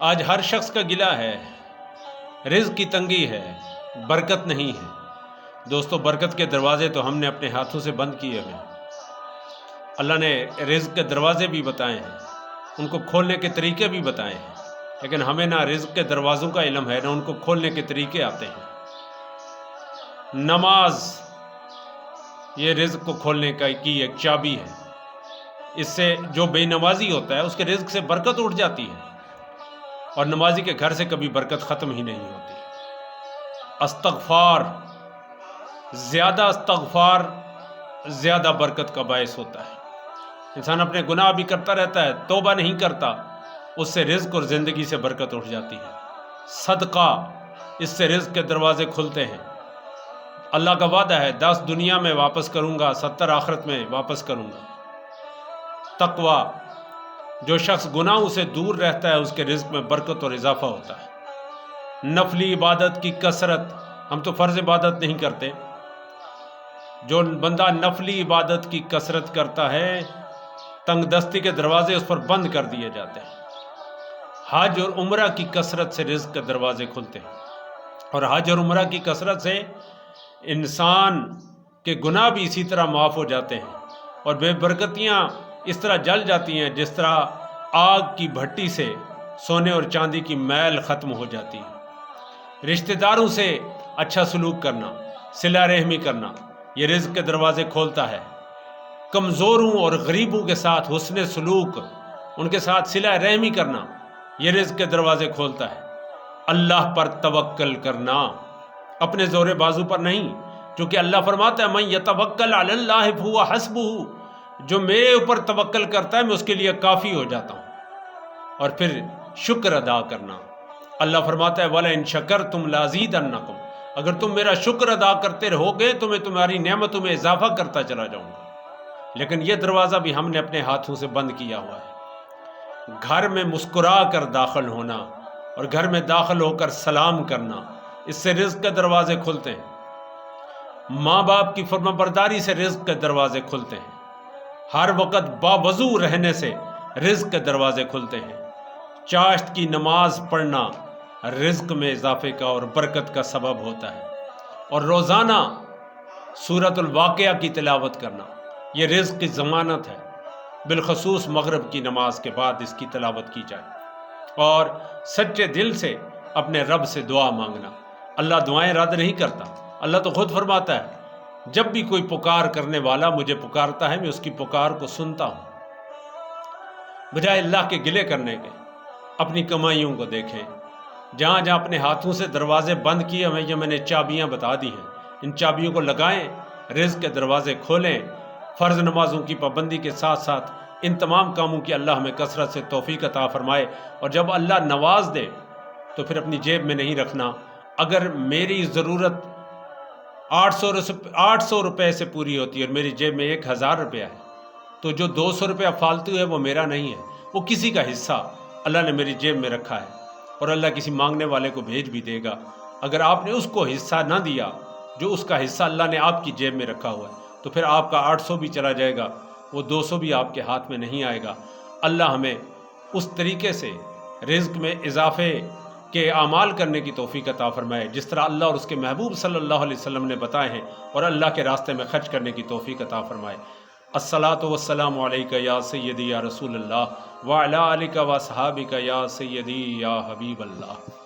آج ہر شخص کا گلہ ہے، رزق کی تنگی ہے، برکت نہیں ہے۔ دوستو، برکت کے دروازے تو ہم نے اپنے ہاتھوں سے بند کیے ہوئے ہیں۔ اللہ نے رزق کے دروازے بھی بتائے ہیں، ان کو کھولنے کے طریقے بھی بتائے ہیں، لیکن ہمیں نہ رزق کے دروازوں کا علم ہے، نہ ان کو کھولنے کے طریقے آتے ہیں۔ نماز یہ رزق کو کھولنے کی ایک چابی ہے۔ اس سے جو بے نمازی ہوتا ہے اس کے رزق سے برکت اٹھ جاتی ہے، اور نمازی کے گھر سے کبھی برکت ختم ہی نہیں ہوتی۔ استغفار، زیادہ استغفار زیادہ برکت کا باعث ہوتا ہے۔ انسان اپنے گناہ بھی کرتا رہتا ہے، توبہ نہیں کرتا، اس سے رزق اور زندگی سے برکت اٹھ جاتی ہے۔ صدقہ، اس سے رزق کے دروازے کھلتے ہیں۔ اللہ کا وعدہ ہے 10 دنیا میں واپس کروں گا، 70 آخرت میں واپس کروں گا۔ تقویٰ، جو شخص گناہوں سے دور رہتا ہے اس کے رزق میں برکت اور اضافہ ہوتا ہے۔ نفلی عبادت کی کثرت، ہم تو فرض عبادت نہیں کرتے، جو بندہ نفلی عبادت کی کثرت کرتا ہے تنگ دستی کے دروازے اس پر بند کر دیے جاتے ہیں۔ حج اور عمرہ کی کثرت سے رزق کے دروازے کھلتے ہیں، اور حج اور عمرہ کی کثرت سے انسان کے گناہ بھی اسی طرح معاف ہو جاتے ہیں، اور بے برکتیاں اس طرح جل جاتی ہیں جس طرح آگ کی بھٹی سے سونے اور چاندی کی میل ختم ہو جاتی ہے۔ رشتہ داروں سے اچھا سلوک کرنا، صلہ رحمی کرنا، یہ رزق کے دروازے کھولتا ہے۔ کمزوروں اور غریبوں کے ساتھ حسن سلوک، ان کے ساتھ صلہ رحمی کرنا، یہ رزق کے دروازے کھولتا ہے۔ اللہ پر توکل کرنا، اپنے زور بازو پر نہیں، کیونکہ اللہ فرماتا ہے من یتوکل علی اللہ فہو حسبہ، جو میرے اوپر توکل کرتا ہے میں اس کے لیے کافی ہو جاتا ہوں۔ اور پھر شکر ادا کرنا، اللہ فرماتا ہے وَلَئِن شَكَرْتُمْ لَأَزِيدَنَّكُمْ، اگر تم میرا شکر ادا کرتے رہو گے تو میں تمہاری نعمتوں میں اضافہ کرتا چلا جاؤں گا۔ لیکن یہ دروازہ بھی ہم نے اپنے ہاتھوں سے بند کیا ہوا ہے۔ گھر میں مسکرا کر داخل ہونا اور گھر میں داخل ہو کر سلام کرنا، اس سے رزق کے دروازے کھلتے ہیں۔ ماں باپ کی فرما برداری سے رزق کے دروازے کھلتے ہیں۔ ہر وقت باوضو رہنے سے رزق کے دروازے کھلتے ہیں۔ چاشت کی نماز پڑھنا رزق میں اضافے کا اور برکت کا سبب ہوتا ہے، اور روزانہ سورۃ الواقعہ کی تلاوت کرنا یہ رزق کی ضمانت ہے۔ بالخصوص مغرب کی نماز کے بعد اس کی تلاوت کی جائے، اور سچے دل سے اپنے رب سے دعا مانگنا۔ اللہ دعائیں رد نہیں کرتا، اللہ تو خود فرماتا ہے جب بھی کوئی پکار کرنے والا مجھے پکارتا ہے میں اس کی پکار کو سنتا ہوں۔ بجائے اللہ کے گلے کرنے کے اپنی کمائیوں کو دیکھیں۔ جہاں جہاں اپنے ہاتھوں سے دروازے بند کیے ہوئے یہ میں نے چابیاں بتا دی ہیں، ان چابیوں کو لگائیں، رزق کے دروازے کھولیں۔ فرض نمازوں کی پابندی کے ساتھ ساتھ ان تمام کاموں کی اللہ ہمیں کثرت سے توفیق عطا فرمائے، اور جب اللہ نواز دے تو پھر اپنی جیب میں نہیں رکھنا۔ اگر میری ضرورت 800 روپے سے پوری ہوتی ہے اور میری جیب میں 1000 روپیہ ہے، تو جو 200 روپیہ فالتو ہے وہ میرا نہیں ہے، وہ کسی کا حصہ اللہ نے میری جیب میں رکھا ہے، اور اللہ کسی مانگنے والے کو بھیج بھی دے گا۔ اگر آپ نے اس کو حصہ نہ دیا جو اس کا حصہ اللہ نے آپ کی جیب میں رکھا ہوا ہے، تو پھر آپ کا 800 بھی چلا جائے گا، وہ 200 بھی آپ کے ہاتھ میں نہیں آئے گا۔ اللہ ہمیں اس طریقے سے رزق میں اضافے کے اعمال کرنے کی توفیق عطا فرمائے جس طرح اللہ اور اس کے محبوب صلی اللہ علیہ وسلم نے بتائے ہیں، اور اللہ کے راستے میں خرچ کرنے کی توفیق عطا فرمائے۔ الصلاۃ والسلام علیک یا سیدی یا رسول اللہ وعلی آلک و اصحابک یا سیدی یا حبیب اللہ۔